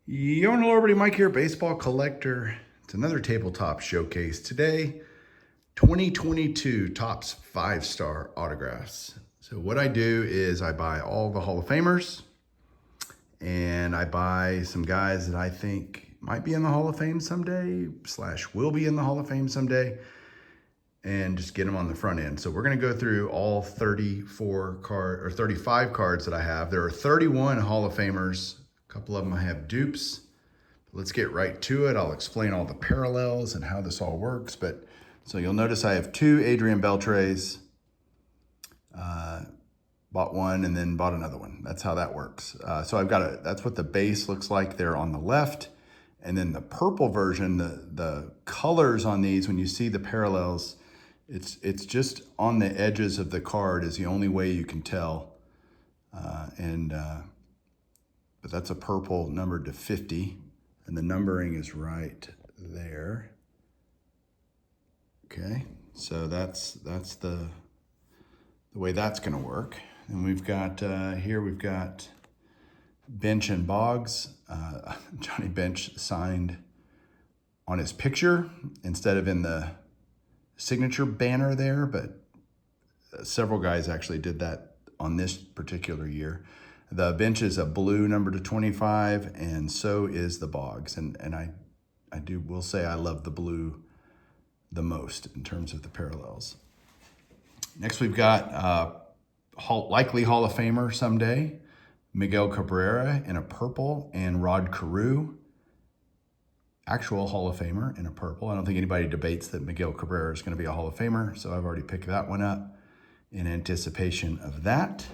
Yo, hello everybody, Mike here, baseball collector. It's another tabletop showcase. Today, 2022 Topps 5-star autographs. So what I do is I buy all the Hall of Famers and I buy some guys that I think might be in the Hall of Fame someday, / will be in the Hall of Fame someday, and just get them on the front end. So we're gonna go through all 35 cards that I have. There are 31 Hall of Famers. A couple of them I have dupes. Let's get right to it. I'll explain all the parallels and how this all works. So you'll notice I have two Adrian Beltres. Bought one and then bought another one. That's how that works. So that's what the base looks like there on the left. And then the purple version, the colors on these, when you see the parallels, it's just on the edges of the card is the only way you can tell. But that's a purple numbered to 50. And the numbering is right there. Okay, so that's the way that's gonna work. And we've got, here we've got Bench and Boggs. Johnny Bench signed on his picture instead of in the signature banner there, but several guys actually did that on this particular year. The Bench is a blue number to 25, and so is the Boggs. And I will say I love the blue the most in terms of the parallels. Next, we've got likely Hall of Famer someday, Miguel Cabrera in a purple, and Rod Carew, actual Hall of Famer in a purple. I don't think anybody debates that Miguel Cabrera is going to be a Hall of Famer, so I've already picked that one up in anticipation of that.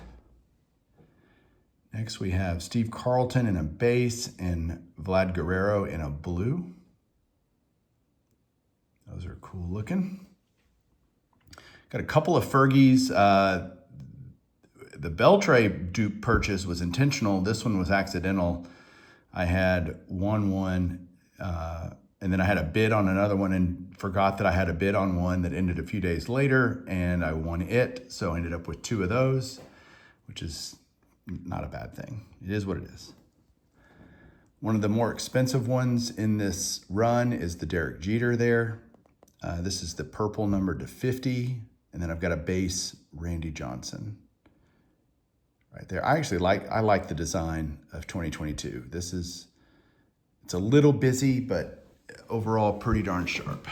Next, we have Steve Carlton in a base and Vlad Guerrero in a blue. Those are cool looking. Got a couple of Fergies. The Beltre dupe purchase was intentional. This one was accidental. I had one, and then I had a bid on another one and forgot that I had a bid on one that ended a few days later, and I won it. So I ended up with two of those, which is not a bad thing. It is what it is. One of the more expensive ones in this run is the Derek Jeter there. This is the purple number to 50. And then I've got a base Randy Johnson right there. I like the design of 2022. It's a little busy, but overall pretty darn sharp.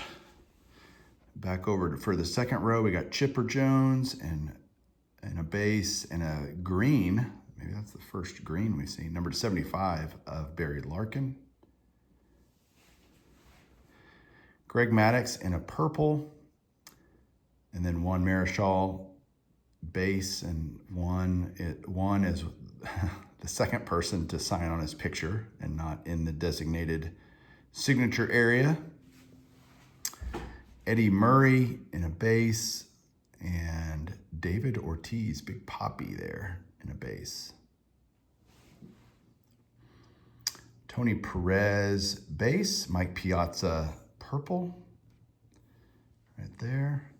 Back over for the second row, we got Chipper Jones and a base and a green. Maybe that's the first green we've seen. Number 75 of Barry Larkin. Greg Maddux in a purple. And then Juan Marichal base, and Juan is the second person to sign on his picture and not in the designated signature area. Eddie Murray in a base, and David Ortiz, Big Poppy there in a base. Tony Perez base, Mike Piazza purple, right there.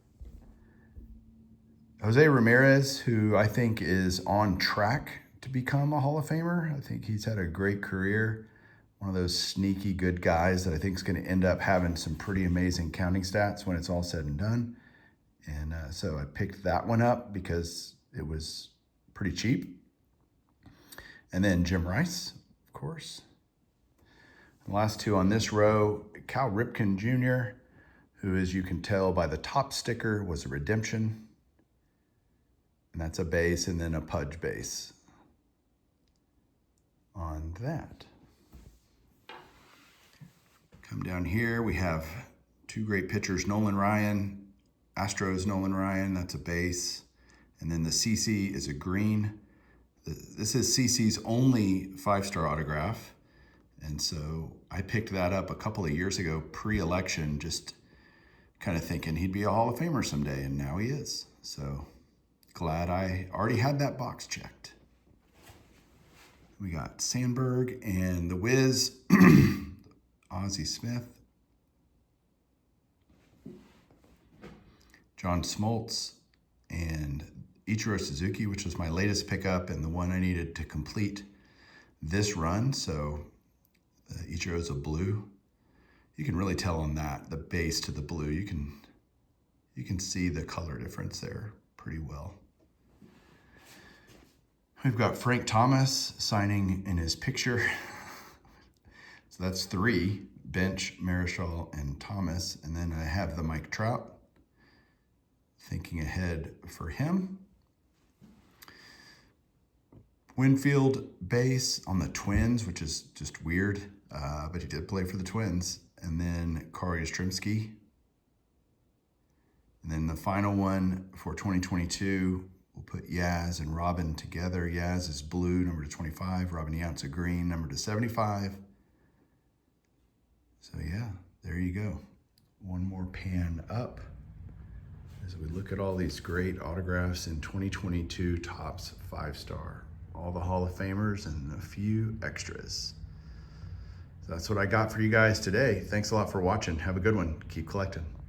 Jose Ramirez, who I think is on track to become a Hall of Famer. I think he's had a great career. One of those sneaky good guys that I think is going to end up having some pretty amazing counting stats when it's all said and done. And so I picked that one up because it was pretty cheap. And then Jim Rice, of course. The last two on this row, Cal Ripken Jr., who, as you can tell by the top sticker, was a redemption. And that's a base and then a Pudge base on that. Come down here, we have two great pitchers, Nolan Ryan, Astros Nolan Ryan, that's a base. And then the CC is a green. This is CC's only 5-star autograph. And so I picked that up a couple of years ago, pre-election, just kind of thinking he'd be a Hall of Famer someday, and now he is. So glad I already had that box checked. We got Sandberg and the Wiz, Ozzie Smith, John Smoltz, and Ichiro Suzuki, which was my latest pickup and the one I needed to complete this run. So The Ichiro's a blue. You can really tell on that, the base to the blue. You can see the color difference there pretty well. We've got Frank Thomas signing in his picture. So that's 3, Bench, Marischal, and Thomas. And then I have the Mike Trout, thinking ahead for him. Winfield base on the Twins, which is just weird, but he did play for the Twins. And then Kari Yastrzemski. And then the final one for 2022, we'll put Yaz and Robin together. Yaz is blue, number to 25. Robin Yount's a green, number to 75. So yeah, there you go. One more pan up as we look at all these great autographs in 2022 Topps 5-star. All the Hall of Famers and a few extras. So that's what I got for you guys today. Thanks a lot for watching. Have a good one. Keep collecting.